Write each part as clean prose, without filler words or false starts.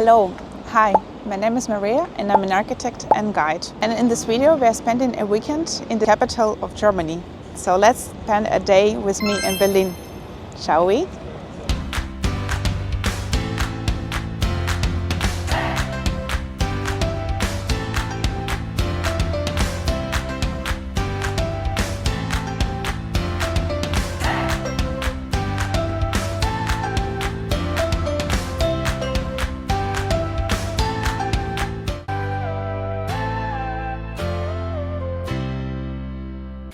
Hello, hi, my name is Mariia and I'm an architect and guide. And in this video we are spending a weekend in the capital of Germany. So let's spend a day with me in Berlin, shall we?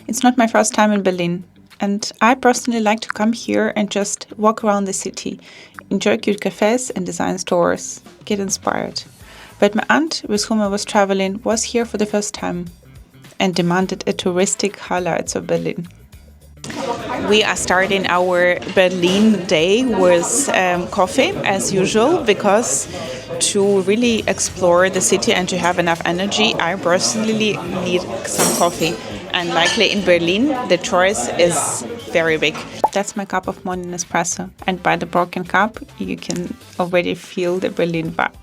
It's not my first time in Berlin, and I personally like to come here and just walk around the city, enjoy cute cafes and design stores, get inspired. But my aunt, with whom I was traveling, was here for the first time and demanded a touristic highlights of Berlin. We are starting our Berlin day with coffee as usual, because to really explore the city and to have enough energy, I personally need some coffee. And likely in Berlin, the choice is very big. That's my cup of morning espresso. And by the broken cup, you can already feel the Berlin vibe.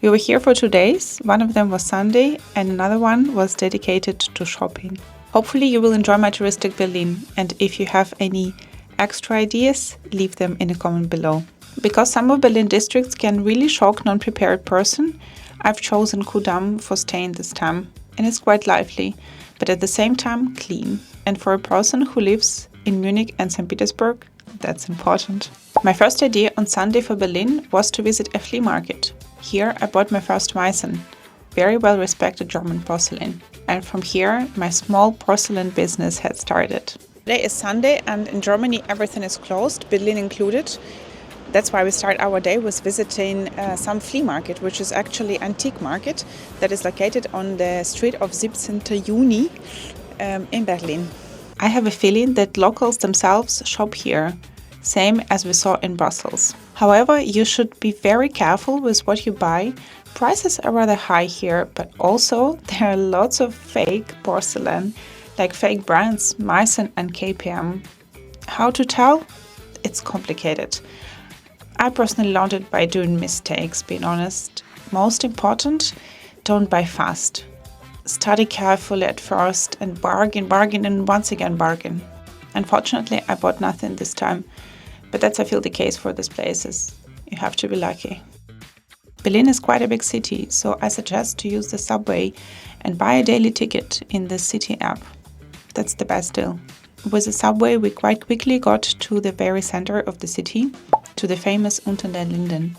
We were here for 2 days. One of them was Sunday and another one was dedicated to shopping. Hopefully you will enjoy my touristic Berlin, and if you have any extra ideas, leave them in a comment below. Because some of Berlin districts can really shock non-prepared person, I've chosen Kudamm for staying this time, and it's quite lively, but at the same time clean. And for a person who lives in Munich and St. Petersburg, that's important. My first idea on Sunday for Berlin was to visit a flea market. Here I bought my first Meissen, very well respected German porcelain. And from here, my small porcelain business had started. Today is Sunday and in Germany everything is closed, Berlin included. That's why we start our day with visiting some flea market, which is actually antique market that is located on the street of 17. Juni in Berlin. I have a feeling that locals themselves shop here, same as we saw in Brussels. However, you should be very careful with what you buy. Prices are rather high here, but also there are lots of fake porcelain, like fake brands, Meissen and KPM. How to tell? It's complicated. I personally learned it by doing mistakes, being honest. Most important, don't buy fast. Study carefully at first and bargain and once again bargain. Unfortunately, I bought nothing this time, but that's I feel the case for these places. You have to be lucky. Berlin is quite a big city, so I suggest to use the subway and buy a daily ticket in the city app. That's the best deal. With the subway, we quite quickly got to the very center of the city, to the famous Unter der Linden,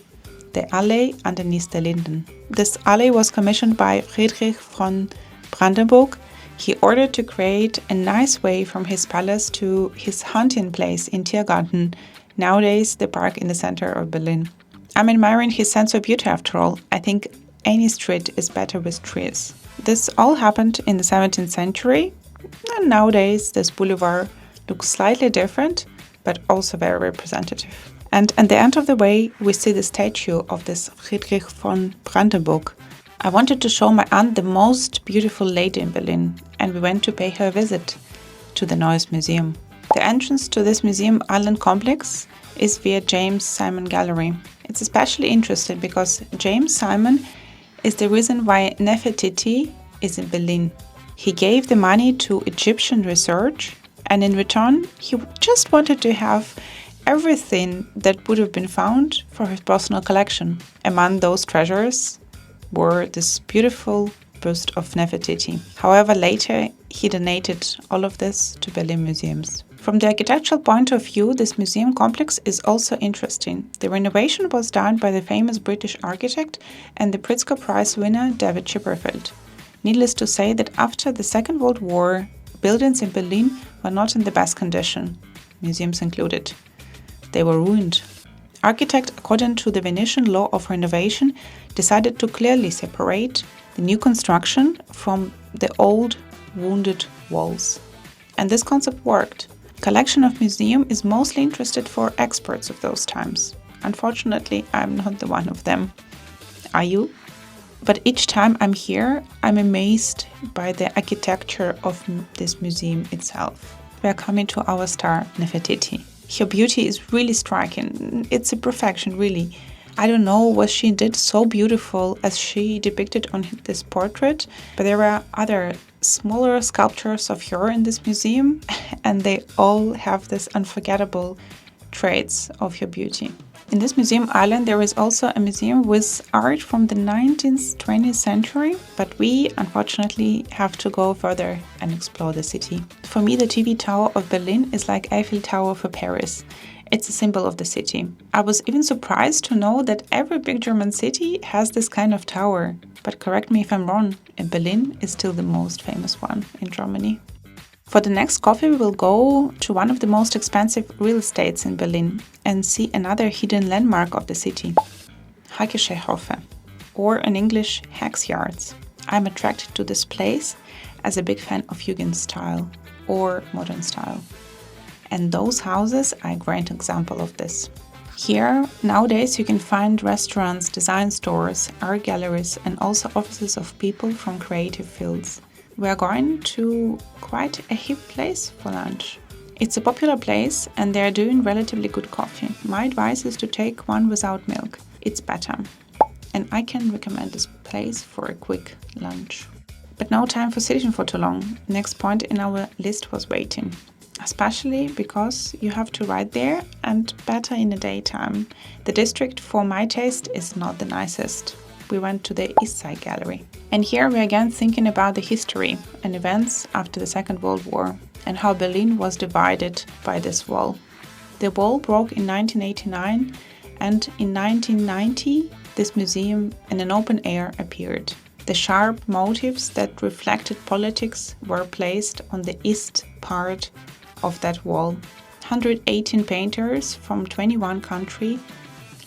the alley underneath the Linden. This alley was commissioned by Friedrich von Brandenburg. He ordered to create a nice way from his palace to his hunting place in Tiergarten, nowadays the park in the center of Berlin. I'm admiring his sense of beauty after all. I think any street is better with trees. This all happened in the 17th century, and nowadays this boulevard looks slightly different, but also very representative. And at the end of the way, we see the statue of this Friedrich von Brandenburg. I wanted to show my aunt the most beautiful lady in Berlin, and we went to pay her a visit to the Neues Museum. The entrance to this museum island complex is via James Simon Gallery. It's especially interesting because James Simon is the reason why Nefertiti is in Berlin. He gave the money to Egyptian research, and in return he just wanted to have everything that would have been found for his personal collection. Among those treasures were this beautiful bust of Nefertiti. However, later he donated all of this to Berlin museums. From the architectural point of view, this museum complex is also interesting. The renovation was done by the famous British architect and the Pritzker Prize winner David Chipperfield. Needless to say that after the Second World War, buildings in Berlin were not in the best condition, museums included. They were ruined. Architect, according to the Venetian law of renovation, decided to clearly separate the new construction from the old, wounded walls. And this concept worked. Collection of museum is mostly interested for experts of those times. Unfortunately, I'm not the one of them. Are you? But each time I'm here, I'm amazed by the architecture of this museum itself. We are coming to our star, Nefertiti. Her beauty is really striking. It's a perfection, really. I don't know what she did so beautiful as she depicted on this portrait, but there are other smaller sculptures of her in this museum, and they all have this unforgettable traits of her beauty. In this museum island, there is also a museum with art from the 19th, 20th century, but we unfortunately have to go further and explore the city. For me, the TV Tower of Berlin is like Eiffel Tower for Paris. It's a symbol of the city. I was even surprised to know that every big German city has this kind of tower. But correct me if I'm wrong, Berlin is still the most famous one in Germany. For the next coffee, we will go to one of the most expensive real estates in Berlin and see another hidden landmark of the city, Hackesche Höfe, or in English, Hacks Yards. I'm attracted to this place as a big fan of Jugend style or modern style. And those houses are a great example of this. Here, nowadays, you can find restaurants, design stores, art galleries, and also offices of people from creative fields. We are going to quite a hip place for lunch. It's a popular place and they are doing relatively good coffee. My advice is to take one without milk. It's better. And I can recommend this place for a quick lunch. But no time for sitting for too long. Next point in our list was waiting. Especially because you have to ride there and better in the daytime. The district, for my taste, is not the nicest. We went to the East Side Gallery. And here we're again thinking about the history and events after the Second World War and how Berlin was divided by this wall. The wall broke in 1989 and in 1990 this museum in an open air appeared. The sharp motifs that reflected politics were placed on the east part of that wall. 118 painters from 21 countries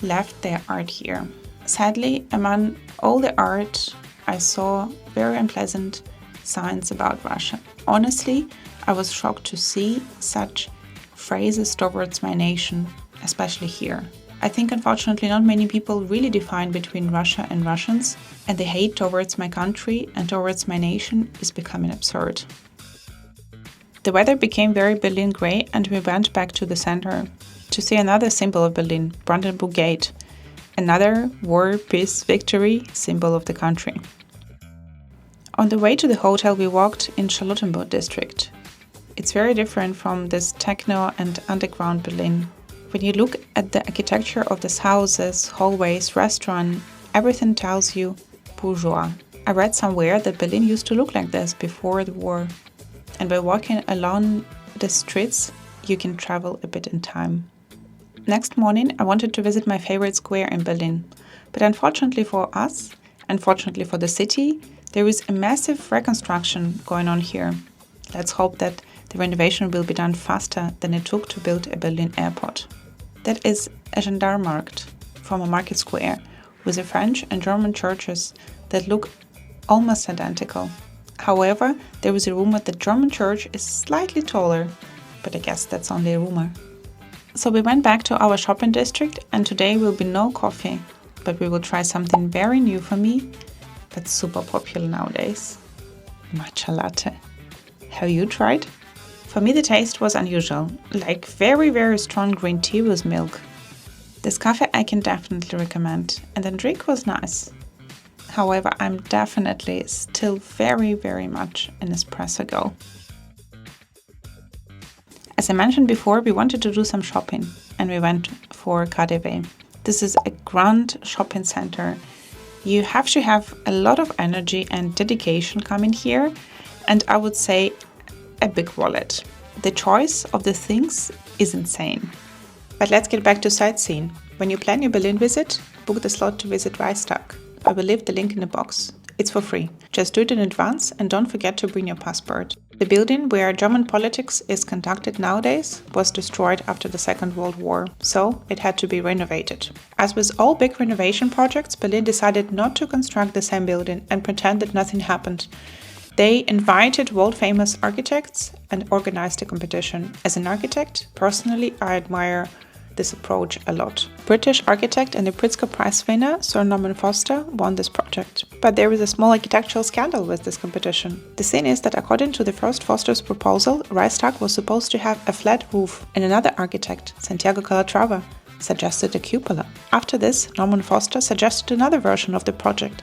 left their art here. Sadly, among all the art, I saw very unpleasant signs about Russia. Honestly, I was shocked to see such phrases towards my nation, especially here. I think unfortunately not many people really define between Russia and Russians, and the hate towards my country and towards my nation is becoming absurd. The weather became very Berlin grey and we went back to the center to see another symbol of Berlin, Brandenburg Gate. Another war, peace, victory symbol of the country. On the way to the hotel, we walked in Charlottenburg district. It's very different from this techno and underground Berlin. When you look at the architecture of these houses, hallways, restaurant, everything tells you bourgeois. I read somewhere that Berlin used to look like this before the war. And by walking along the streets, you can travel a bit in time. Next morning, I wanted to visit my favorite square in Berlin. But unfortunately for us, unfortunately for the city, there is a massive reconstruction going on here. Let's hope that the renovation will be done faster than it took to build a Berlin airport. That is a gendarmenmarkt from a market square with the French and German churches that look almost identical. However, there is a rumor that the German church is slightly taller, but I guess that's only a rumor. So we went back to our shopping district and today will be no coffee, but we will try something very new for me, but super popular nowadays. Matcha latte. Have you tried? For me the taste was unusual, like very very strong green tea with milk. This coffee I can definitely recommend and the drink was nice. However, I'm definitely still very much an espresso girl. As I mentioned before, we wanted to do some shopping and we went for KaDeWe. This is a grand shopping center. You have to have a lot of energy and dedication coming here and I would say a big wallet. The choice of the things is insane. But let's get back to sightseeing. When you plan your Berlin visit, book the slot to visit Reichstag. I will leave the link in the box. It's for free. Just do it in advance and don't forget to bring your passport. The building where German politics is conducted nowadays was destroyed after the Second World War, so it had to be renovated. As with all big renovation projects, Berlin decided not to construct the same building and pretend that nothing happened. They invited world-famous architects and organized a competition. As an architect, personally, I admire this approach a lot. British architect and the Pritzker Prize winner Sir Norman Foster won this project. But there is a small architectural scandal with this competition. The thing is that according to the first Foster's proposal, Reichstag was supposed to have a flat roof, and another architect, Santiago Calatrava, suggested a cupola. After this, Norman Foster suggested another version of the project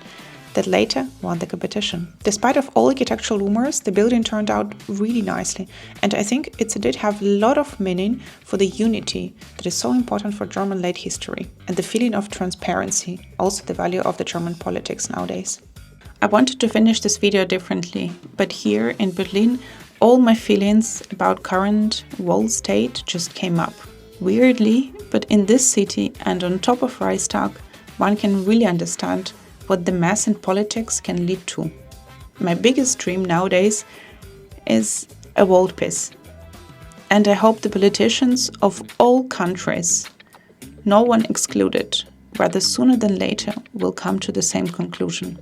that later won the competition. Despite of all architectural rumors, the building turned out really nicely, and I think it did have a lot of meaning for the unity that is so important for German late history, and the feeling of transparency, also the value of the German politics nowadays. I wanted to finish this video differently, but here in Berlin, all my feelings about current world state just came up. Weirdly, but in this city and on top of Reichstag, one can really understand what the mess in politics can lead to. My biggest dream nowadays is a world peace. And I hope the politicians of all countries, no one excluded, rather sooner than later, will come to the same conclusion.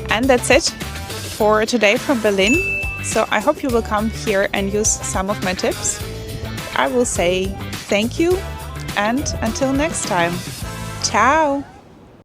And that's it for today from Berlin. So I hope you will come here and use some of my tips. I will say thank you and until next time. Ciao!